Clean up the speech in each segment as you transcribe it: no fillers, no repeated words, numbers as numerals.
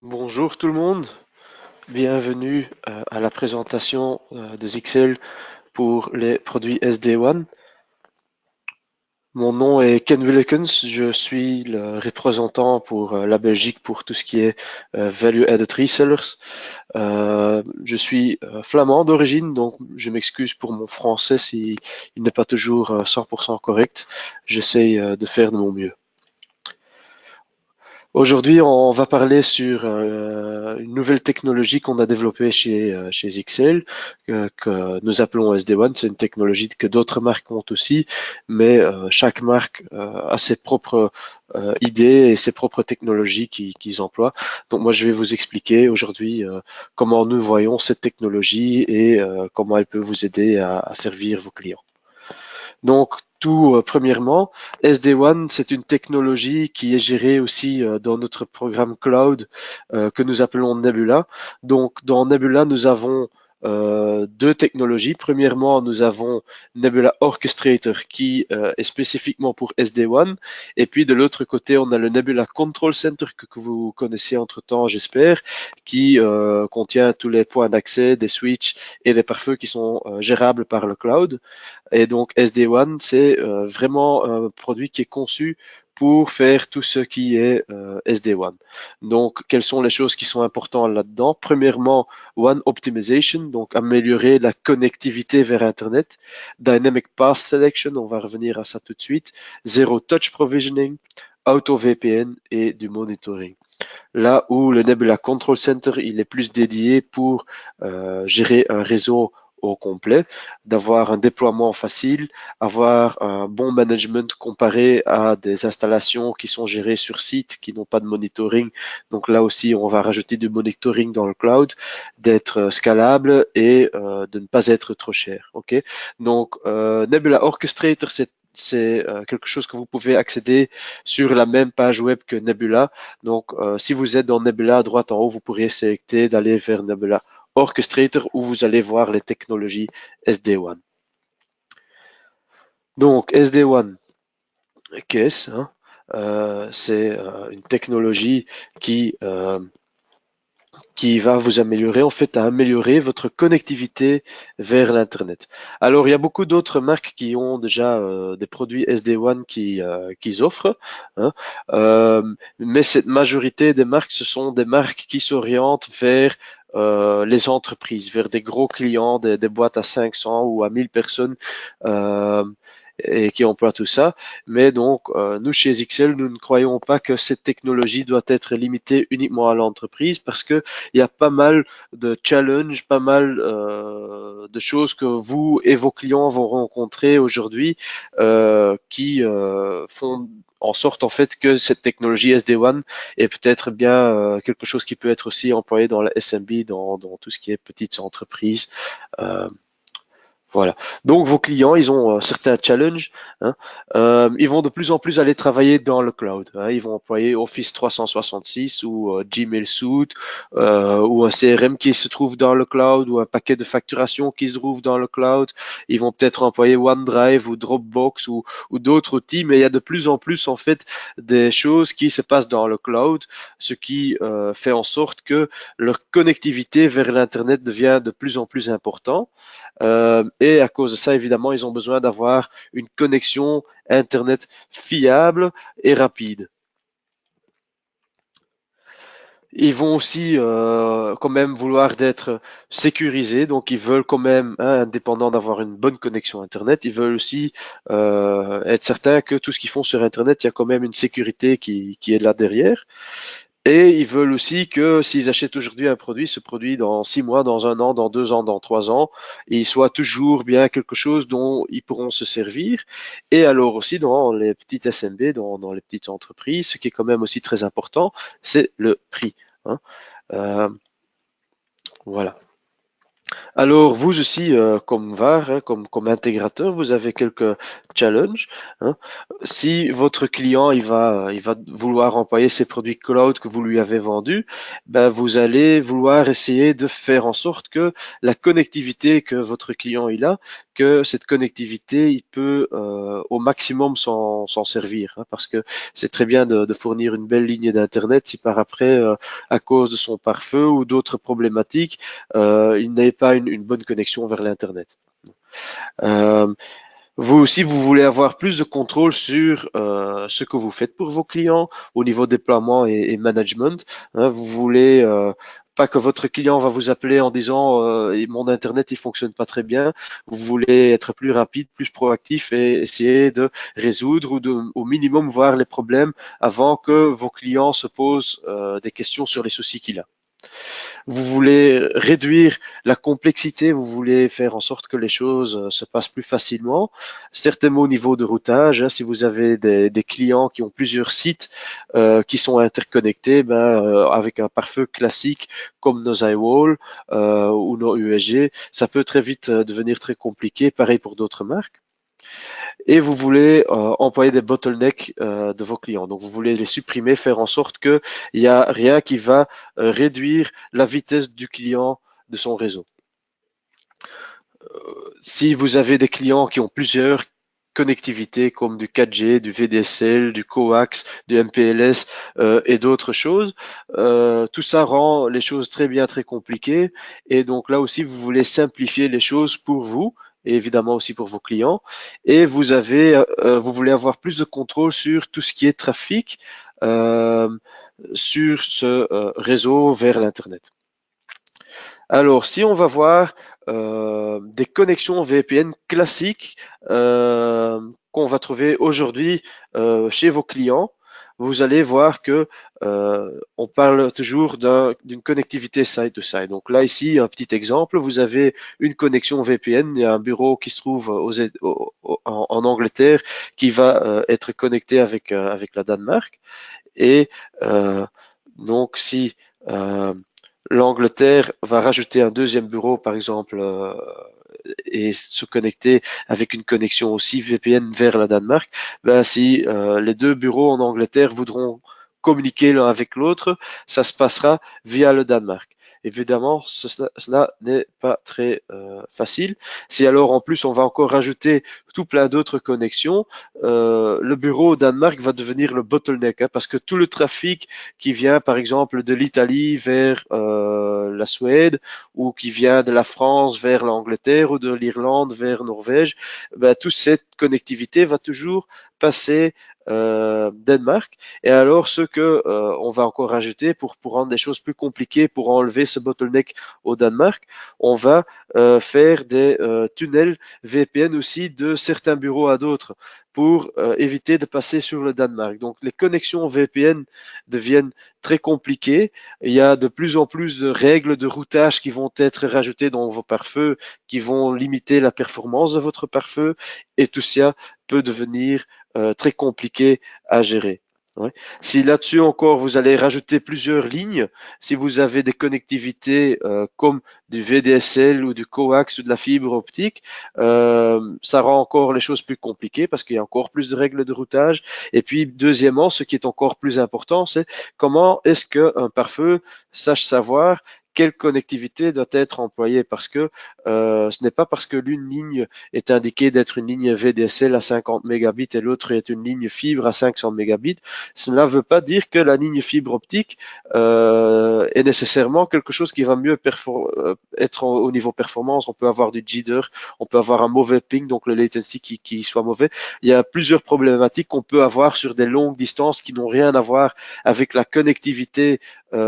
Bonjour tout le monde, bienvenue à la présentation de Zixel pour les produits SD-WAN. Mon nom est Ken Willekens, je suis le représentant pour la Belgique pour tout ce qui est Value Added Resellers. Je suis flamand d'origine, donc je m'excuse pour mon français si il n'est pas toujours 100% correct. J'essaye de faire de mon mieux. Aujourd'hui, on va parler sur une nouvelle technologie qu'on a développée chez XL, que nous appelons SD-WAN. C'est une technologie que d'autres marques ont aussi, mais chaque marque a ses propres idées et ses propres technologies qu'ils emploient. Donc moi, je vais vous expliquer aujourd'hui comment nous voyons cette technologie et comment elle peut vous aider à servir vos clients. Donc, tout premièrement, SD-WAN, c'est une technologie qui est gérée aussi dans notre programme cloud que nous appelons Nebula. Donc, dans Nebula, nous avons deux technologies. Premièrement, nous avons Nebula Orchestrator qui est spécifiquement pour SD-WAN. Et puis de l'autre côté, on a le Nebula Control Center que vous connaissez entre-temps, j'espère, qui contient tous les points d'accès, des switches et des pare-feux qui sont gérables par le cloud. Et donc SD-WAN, c'est vraiment un produit qui est conçu pour faire tout ce qui est SD-WAN. Donc, quelles sont les choses qui sont importantes là-dedans? Premièrement, WAN Optimization, donc améliorer la connectivité vers Internet. Dynamic Path Selection, on va revenir à ça tout de suite. Zero Touch Provisioning, Auto VPN et du monitoring. Là où le Nebula Control Center, il est plus dédié pour gérer un réseau au complet, d'avoir un déploiement facile, avoir un bon management comparé à des installations qui sont gérées sur site, qui n'ont pas de monitoring. Donc là aussi, on va rajouter du monitoring dans le cloud, d'être scalable et de ne pas être trop cher. Ok. Donc Nebula Orchestrator, c'est quelque chose que vous pouvez accéder sur la même page web que Nebula. Donc, si vous êtes dans Nebula à droite en haut, vous pourriez sélectionner d'aller vers Nebula Orchestrator où vous allez voir les technologies SD-WAN. Donc, SD-WAN, qu'est-ce? Hein? C'est une technologie qui va vous améliorer, en fait, à améliorer votre connectivité vers l'Internet. Alors, il y a beaucoup d'autres marques qui ont déjà des produits SD-WAN qu'ils offrent, hein, mais cette majorité des marques, ce sont des marques qui s'orientent vers les entreprises, vers des gros clients, des boîtes à 500 ou à 1000 personnes et qui emploient tout ça. Mais donc, nous, chez XL, nous ne croyons pas que cette technologie doit être limitée uniquement à l'entreprise parce que il y a pas mal de challenges, pas mal de choses que vous et vos clients vont rencontrer aujourd'hui qui font en sorte en fait que cette technologie SD-WAN est peut-être bien quelque chose qui peut être aussi employé dans la SMB, dans tout ce qui est petites entreprises. Euh, voilà. Donc vos clients, ils ont certains challenges. Hein. Ils vont de plus en plus aller travailler dans le cloud. Hein. Ils vont employer Office 366 ou Gmail Suite ou un CRM qui se trouve dans le cloud ou un paquet de facturation qui se trouve dans le cloud. Ils vont peut-être employer OneDrive ou Dropbox ou d'autres outils, mais il y a de plus en plus en fait des choses qui se passent dans le cloud, ce qui fait en sorte que leur connectivité vers l'Internet devient de plus en plus important. Et à cause de ça, évidemment, ils ont besoin d'avoir une connexion Internet fiable et rapide. Ils vont aussi quand même vouloir d'être sécurisés, donc ils veulent quand même, hein, indépendant d'avoir une bonne connexion Internet, ils veulent aussi être certains que tout ce qu'ils font sur Internet, il y a quand même une sécurité qui est là derrière. Et ils veulent aussi que s'ils achètent aujourd'hui un produit, ce produit dans 6 mois, dans un an, dans 2 ans, dans 3 ans, il soit toujours bien quelque chose dont ils pourront se servir. Et alors aussi dans les petites SMB, dans les petites entreprises, ce qui est quand même aussi très important, c'est le prix. Hein. Euh, voilà. Alors, vous aussi, comme VAR, hein, comme intégrateur, vous avez quelques challenges, hein. Si votre client il va vouloir employer ces produits cloud que vous lui avez vendus, ben, vous allez vouloir essayer de faire en sorte que la connectivité que votre client il a, que cette connectivité, il peut au maximum s'en servir, hein, parce que c'est très bien de fournir une belle ligne d'Internet si par après, à cause de son pare-feu ou d'autres problématiques, il n'avait pas une bonne connexion vers l'Internet. Euh, Vous aussi, vous voulez avoir plus de contrôle sur ce que vous faites pour vos clients au niveau déploiement et management, hein. Vous voulez pas que votre client va vous appeler en disant mon internet il fonctionne pas très bien. Vous voulez être plus rapide, plus proactif et essayer de résoudre ou au minimum voir les problèmes avant que vos clients se posent des questions sur les soucis qu'il a. Vous voulez réduire la complexité, vous voulez faire en sorte que les choses se passent plus facilement, certainement au niveau de routage, hein. Si vous avez des clients qui ont plusieurs sites qui sont interconnectés, ben, avec un pare-feu classique comme nos iWall ou nos USG, ça peut très vite devenir très compliqué. Pareil pour d'autres marques. Et vous voulez employer des bottlenecks de vos clients. Donc vous voulez les supprimer, faire en sorte qu'il n'y a rien qui va réduire la vitesse du client de son réseau. Si vous avez des clients qui ont plusieurs connectivités comme du 4G, du VDSL, du coax, du MPLS et d'autres choses, tout ça rend les choses très bien, très compliquées. Et donc là aussi, vous voulez simplifier les choses pour vous et évidemment aussi pour vos clients. Et vous voulez avoir plus de contrôle sur tout ce qui est trafic euh, sur ce réseau vers l'Internet. Alors, si on va voir des connexions VPN classiques qu'on va trouver aujourd'hui chez vos clients, vous allez voir que on parle toujours d'une connectivité side-to-side. Donc là, ici, un petit exemple, vous avez une connexion VPN, il y a un bureau qui se trouve en Angleterre qui va être connecté avec la Danemark. Et euh, donc, si l'Angleterre va rajouter un deuxième bureau, par exemple, et se connecter avec une connexion aussi VPN vers la Danemark, ben, si les deux bureaux en Angleterre voudront communiquer l'un avec l'autre, ça se passera via le Danemark. Évidemment, cela n'est pas très facile. Si alors en plus on va encore rajouter tout plein d'autres connexions, le bureau au Danemark va devenir le bottleneck, hein, parce que tout le trafic qui vient par exemple de l'Italie vers la Suède ou qui vient de la France vers l'Angleterre ou de l'Irlande vers Norvège, ben, toute cette connectivité va toujours passer Danemark. Et alors, ce que on va encore rajouter pour rendre les choses plus compliquées, pour enlever ce bottleneck au Danemark, on va faire des tunnels VPN aussi de certains bureaux à d'autres pour éviter de passer sur le Danemark. Donc, les connexions VPN deviennent très compliquées. Il y a de plus en plus de règles de routage qui vont être rajoutées dans vos pare-feux, qui vont limiter la performance de votre pare-feu, et tout ça peut devenir très compliqué à gérer. Ouais. Si là-dessus encore vous allez rajouter plusieurs lignes, si vous avez des connectivités comme du VDSL ou du coax ou de la fibre optique, ça rend encore les choses plus compliquées parce qu'il y a encore plus de règles de routage. Et puis deuxièmement, ce qui est encore plus important, c'est comment est-ce qu'un pare-feu sache savoir quelle connectivité doit être employée, parce que ce n'est pas parce que l'une ligne est indiquée d'être une ligne VDSL à 50 mégabits et l'autre est une ligne fibre à 500 mégabits. Cela ne veut pas dire que la ligne fibre optique est nécessairement quelque chose qui va mieux être au niveau performance. On peut avoir du jitter, on peut avoir un mauvais ping, donc le latency qui soit mauvais. Il y a plusieurs problématiques qu'on peut avoir sur des longues distances qui n'ont rien à voir avec la connectivité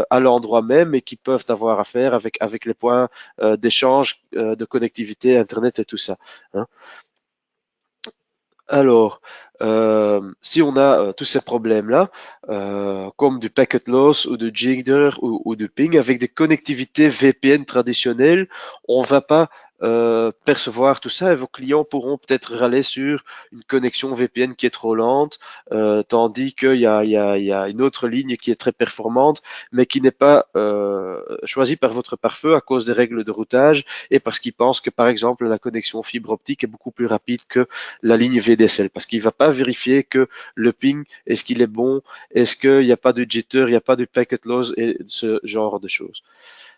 à l'endroit même et qui peuvent avoir à faire avec les points d'échange, de connectivité, Internet et tout ça, hein. Alors, si on a tous ces problèmes-là, comme du packet loss ou du jitter ou du ping, avec des connectivités VPN traditionnelles, on va pas percevoir tout ça et vos clients pourront peut-être râler sur une connexion VPN qui est trop lente, tandis qu'il y a une autre ligne qui est très performante, mais qui n'est pas choisie par votre pare-feu à cause des règles de routage et parce qu'il pense que, par exemple, la connexion fibre optique est beaucoup plus rapide que la ligne VDSL, parce qu'il ne va pas vérifier que le ping, est-ce qu'il est bon, est-ce qu'il n'y a pas de jitter, il n'y a pas de packet loss et ce genre de choses.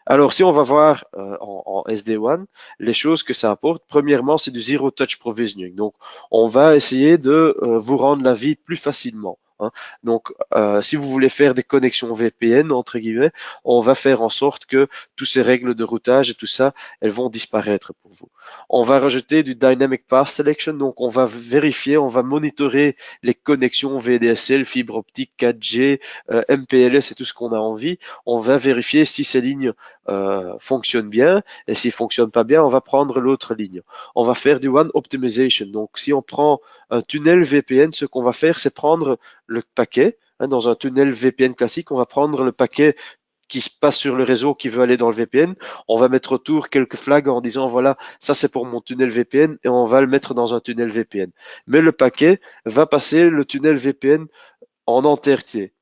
Alors, si on va voir en SD-WAN, les choses que ça apporte, premièrement, c'est du Zero Touch Provisioning. Donc, on va essayer de vous rendre la vie plus facilement. Hein. Donc, si vous voulez faire des connexions VPN, entre guillemets, on va faire en sorte que toutes ces règles de routage et tout ça, elles vont disparaître pour vous. On va rajouter du Dynamic Path Selection. Donc, on va vérifier, on va monitorer les connexions VDSL, fibre optique, 4G, MPLS et tout ce qu'on a envie. On va vérifier si ces lignes fonctionne bien et s'il fonctionne pas bien, on va prendre l'autre ligne. On va faire du one optimization. Donc, si on prend un tunnel VPN, ce qu'on va faire, c'est prendre le paquet. Hein, dans un tunnel VPN classique, on va prendre le paquet qui se passe sur le réseau qui veut aller dans le VPN. On va mettre autour quelques flags en disant voilà, ça c'est pour mon tunnel VPN et on va le mettre dans un tunnel VPN. Mais le paquet va passer le tunnel VPN en entièreté.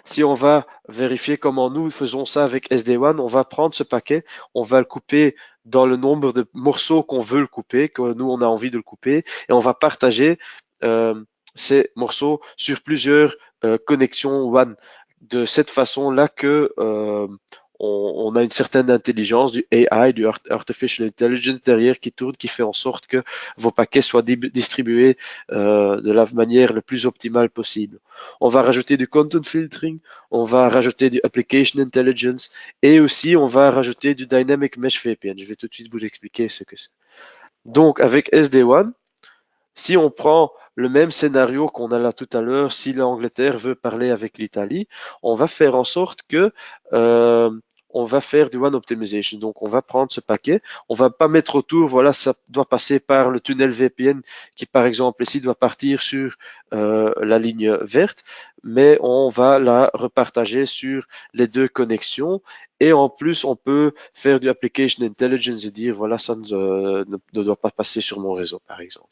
Si on va vérifier comment nous faisons ça avec SD-WAN, on va prendre ce paquet, on va le couper dans le nombre de morceaux qu'on veut le couper, que nous on a envie de le couper, et on va partager euh, ces morceaux sur plusieurs connexions WAN. De cette façon-là que on a une certaine intelligence, du AI, du Artificial Intelligence derrière qui tourne, qui fait en sorte que vos paquets soient distribués de la manière la plus optimale possible. On va rajouter du content filtering, on va rajouter du application intelligence et aussi on va rajouter du dynamic mesh VPN. Je vais tout de suite vous expliquer ce que c'est. Donc avec SD-WAN, si on prend le même scénario qu'on a là tout à l'heure, si l'Angleterre veut parler avec l'Italie, on va faire en sorte que on va faire du one optimization. Donc, on va prendre ce paquet, on va pas mettre autour, voilà, ça doit passer par le tunnel VPN qui, par exemple, ici doit partir sur la ligne verte, mais on va la repartager sur les deux connexions. Et en plus, on peut faire du application intelligence et dire, voilà, ça ne doit pas passer sur mon réseau, par exemple.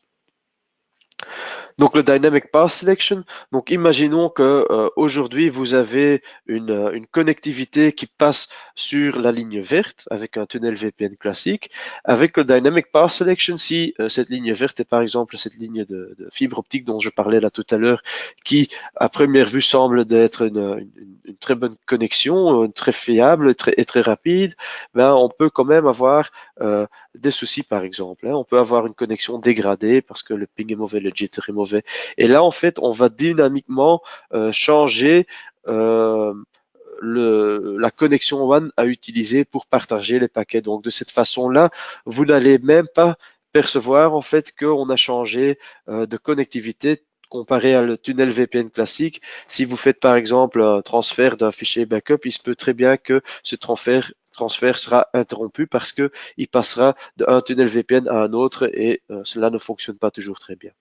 Donc le Dynamic Path Selection, donc imaginons que aujourd'hui vous avez une connectivité qui passe sur la ligne verte avec un tunnel VPN classique. Avec le Dynamic Path Selection, si cette ligne verte est par exemple cette ligne de fibre optique dont je parlais là tout à l'heure, qui à première vue semble d'être une très bonne connexion, très fiable et très rapide, ben, on peut quand même avoir des soucis par exemple. Hein. On peut avoir une connexion dégradée parce que le ping est mauvais, le jitter est mauvais. Et là, en fait, on va dynamiquement changer la connexion WAN à utiliser pour partager les paquets. Donc de cette façon-là, vous n'allez même pas percevoir en fait qu'on a changé de connectivité comparé à le tunnel VPN classique. Si vous faites par exemple un transfert d'un fichier backup, il se peut très bien que ce transfert sera interrompu parce que il passera d'un tunnel VPN à un autre et cela ne fonctionne pas toujours très bien.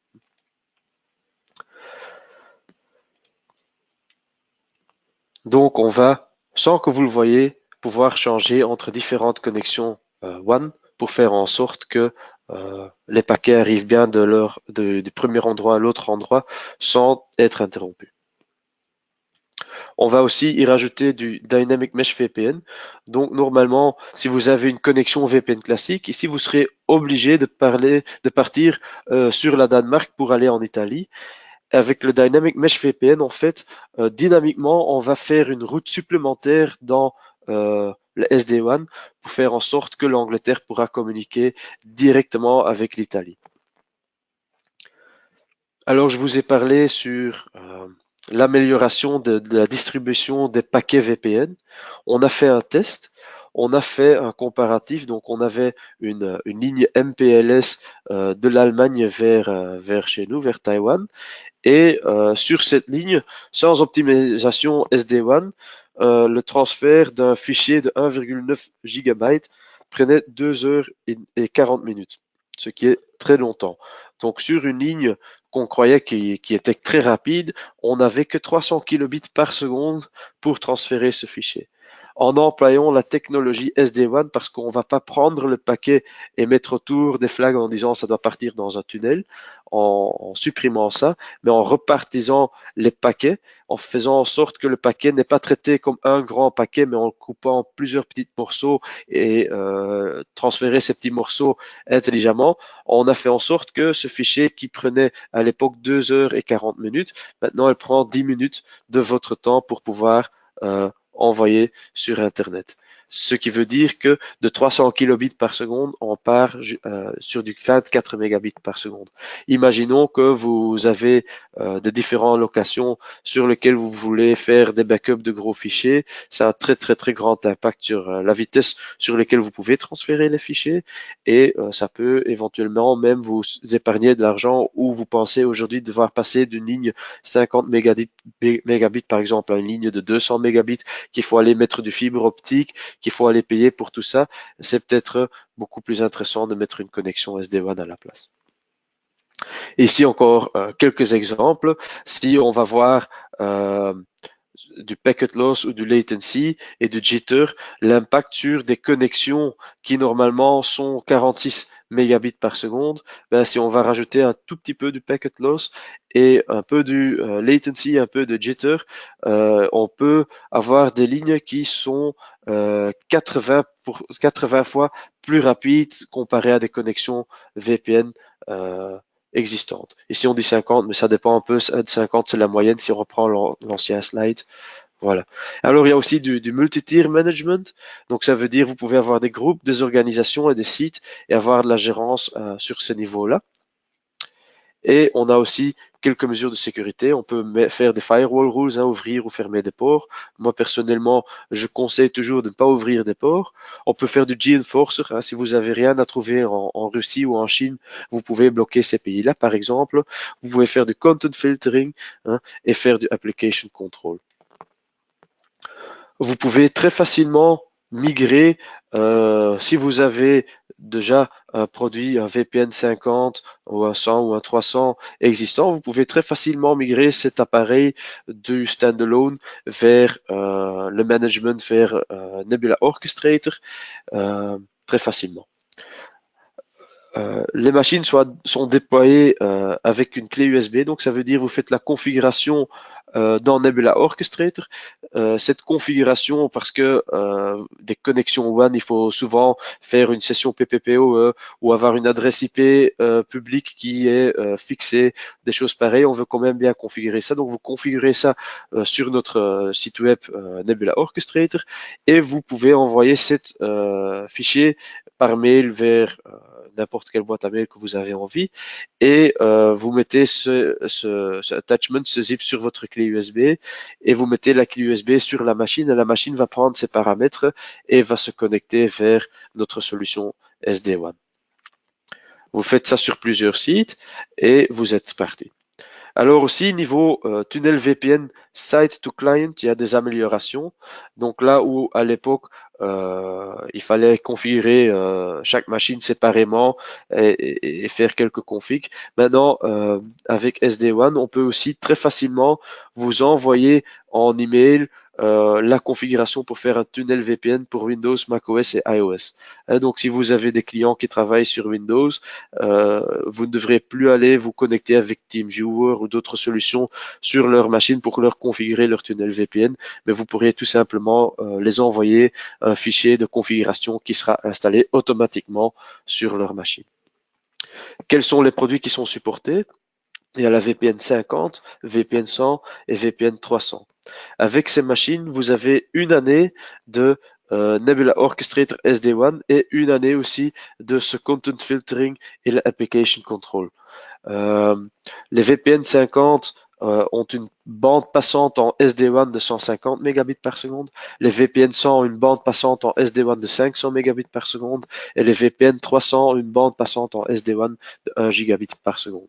Donc on va, sans que vous le voyez, pouvoir changer entre différentes connexions WAN pour faire en sorte que les paquets arrivent bien du premier endroit à l'autre endroit sans être interrompus. On va aussi y rajouter du Dynamic Mesh VPN. Donc normalement, si vous avez une connexion VPN classique, ici vous serez obligé de partir sur la Danemark pour aller en Italie. Avec le Dynamic Mesh VPN, en fait, dynamiquement, on va faire une route supplémentaire dans le SD-WAN pour faire en sorte que l'Angleterre pourra communiquer directement avec l'Italie. Alors, je vous ai parlé sur l'amélioration de la distribution des paquets VPN. On a fait un test, on a fait un comparatif, donc on avait une ligne MPLS de l'Allemagne vers chez nous, vers Taïwan. Et sur cette ligne, sans optimisation SD-WAN, le transfert d'un fichier de 1,9 GB prenait 2 heures et 40 minutes, ce qui est très longtemps. Donc sur une ligne qu'on croyait qui était très rapide, on n'avait que 300 kilobits par seconde pour transférer ce fichier. en employant la technologie SD-WAN parce qu'on ne va pas prendre le paquet et mettre autour des flags en disant ça doit partir dans un tunnel, en supprimant ça, mais en repartisant les paquets, en faisant en sorte que le paquet n'est pas traité comme un grand paquet, mais en le coupant en plusieurs petits morceaux et transférer ces petits morceaux intelligemment. On a fait en sorte que ce fichier qui prenait à l'époque 2 heures et 40 minutes, maintenant elle prend 10 minutes de votre temps pour pouvoir envoyer sur Internet. Ce qui veut dire que de 300 kilobits par seconde, on part sur du 24 mégabits par seconde. Imaginons que vous avez des différentes locations sur lesquelles vous voulez faire des backups de gros fichiers. Ça a un très grand impact sur la vitesse sur laquelle vous pouvez transférer les fichiers et ça peut éventuellement même vous épargner de l'argent où vous pensez aujourd'hui devoir passer d'une ligne 50 mégabits par exemple à une ligne de 200 mégabits, qu'il faut aller mettre du fibre optique, qu'il faut aller payer pour tout ça. C'est peut-être beaucoup plus intéressant de mettre une connexion SD-WAN à la place. Ici encore quelques exemples. Si on va voir du packet loss ou du latency et du jitter, l'impact sur des connexions qui normalement sont 46 mégabits par seconde, ben, si on va rajouter un tout petit peu du packet loss et un peu du latency, un peu de jitter, on peut avoir des lignes qui sont 80 fois plus rapides comparées à des connexions VPN existantes. Ici on dit 50, mais ça dépend un peu. 50 c'est la moyenne si on reprend l'ancien slide. Voilà. Alors, il y a aussi du multi-tier management. Donc, ça veut dire vous pouvez avoir des groupes, des organisations et des sites et avoir de la gérance sur ces niveaux-là. Et on a aussi quelques mesures de sécurité. On peut faire des firewall rules, hein, ouvrir ou fermer des ports. Moi, personnellement, je conseille toujours de ne pas ouvrir des ports. On peut faire du G-Enforcer. Hein, si vous n'avez rien à trouver en Russie ou en Chine, vous pouvez bloquer ces pays-là, par exemple. Vous pouvez faire du content filtering, hein, et faire du application control. Vous pouvez très facilement migrer si vous avez déjà un produit, un VPN 50 ou un 100 ou un 300 existant, vous pouvez très facilement migrer cet appareil du standalone vers le management, vers Nebula Orchestrator très facilement. Les machines sont déployées avec une clé USB, donc ça veut dire vous faites la configuration dans Nebula Orchestrator. Cette configuration, parce que des connexions WAN, il faut souvent faire une session PPPoE ou avoir une adresse IP publique qui est fixée, des choses pareilles. On veut quand même bien configurer ça, donc vous configurez ça sur notre site web Nebula Orchestrator et vous pouvez envoyer cet fichier par mail vers n'importe quelle boîte à mail que vous avez envie et vous mettez ce attachment, ce zip sur votre clé USB et vous mettez la clé USB sur la machine et la machine va prendre ses paramètres et va se connecter vers notre solution SD-WAN. Vous faites ça sur plusieurs sites et vous êtes parti. Alors aussi, niveau tunnel VPN site to client, il y a des améliorations. Donc là où à l'époque, il fallait configurer chaque machine séparément et faire quelques configs. Maintenant, avec SD-WAN, on peut aussi très facilement vous envoyer en email la configuration pour faire un tunnel VPN pour Windows, macOS et iOS. Donc, si vous avez des clients qui travaillent sur Windows, vous ne devrez plus aller vous connecter avec TeamViewer ou d'autres solutions sur leur machine pour leur configurer leur tunnel VPN, mais vous pourrez tout simplement les envoyer un fichier de configuration qui sera installé automatiquement sur leur machine. Quels sont les produits qui sont supportés? Il y a la VPN 50, VPN 100 et VPN 300. Avec ces machines, vous avez une année de Nebula Orchestrator SD-WAN et une année aussi de ce Content Filtering et l'Application Control. Les VPN 50 ont une bande passante en SD-WAN de 150 mégabits par seconde. Les VPN 100 ont une bande passante en SD-WAN de 500 mégabits par seconde. Et les VPN 300 ont une bande passante en SD-WAN de 1 gigabit par seconde.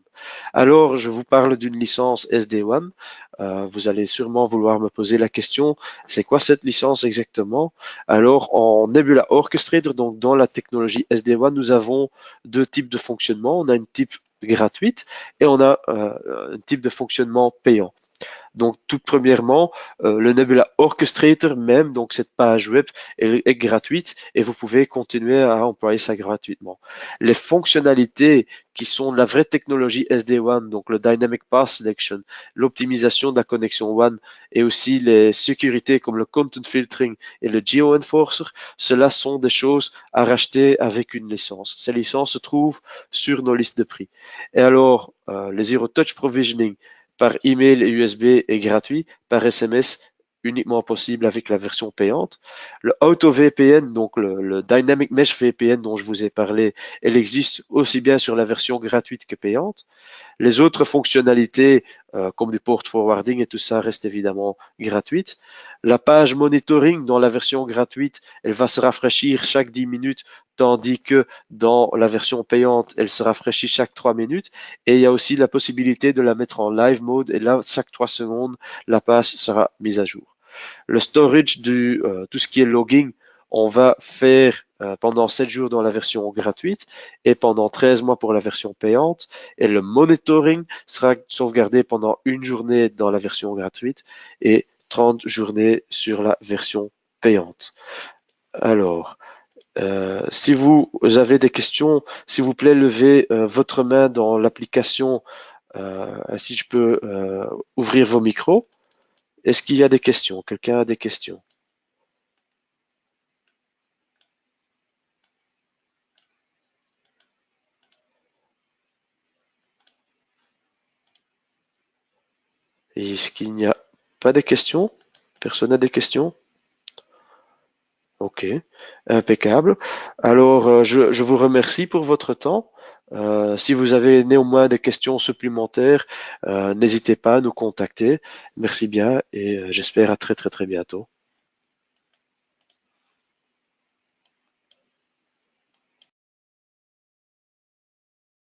Alors, je vous parle d'une licence SD-WAN. Vous allez sûrement vouloir me poser la question, c'est quoi cette licence exactement? Alors, en Nebula Orchestrator, donc dans la technologie SD-WAN, nous avons deux types de fonctionnement. On a une type gratuite et on a un type de fonctionnement payant. Donc, tout premièrement, le Nebula Orchestrator même, donc cette page web est gratuite et vous pouvez continuer à employer ça gratuitement. Les fonctionnalités qui sont la vraie technologie SD-WAN, donc le Dynamic Path Selection, l'optimisation de la connexion WAN et aussi les sécurités comme le Content Filtering et le Geo-Enforcer, cela sont des choses à racheter avec une licence. Ces licences se trouvent sur nos listes de prix. Et alors, les Zero Touch Provisioning par email et USB est gratuit, par SMS uniquement possible avec la version payante. Le Auto VPN, donc le Dynamic Mesh VPN dont je vous ai parlé, elle existe aussi bien sur la version gratuite que payante. Les autres fonctionnalités, comme du port forwarding et tout ça, restent évidemment gratuites. La page monitoring dans la version gratuite, elle va se rafraîchir chaque 10 minutes, tandis que dans la version payante, elle se rafraîchit chaque 3 minutes. Et il y a aussi la possibilité de la mettre en live mode, et là, chaque 3 secondes, la page sera mise à jour. Le storage tout ce qui est logging, on va faire pendant 7 jours dans la version gratuite et pendant 13 mois pour la version payante. Et le monitoring sera sauvegardé pendant une journée dans la version gratuite et 30 journées sur la version payante. Alors, si vous avez des questions, s'il vous plaît, levez votre main dans l'application, ainsi je peux ouvrir vos micros. Est-ce qu'il y a des questions? Quelqu'un a des questions? Est-ce qu'il n'y a pas de questions? Personne n'a des questions? Ok, impeccable. Alors, je vous remercie pour votre temps. Si vous avez néanmoins des questions supplémentaires, n'hésitez pas à nous contacter. Merci bien et j'espère à très très très bientôt.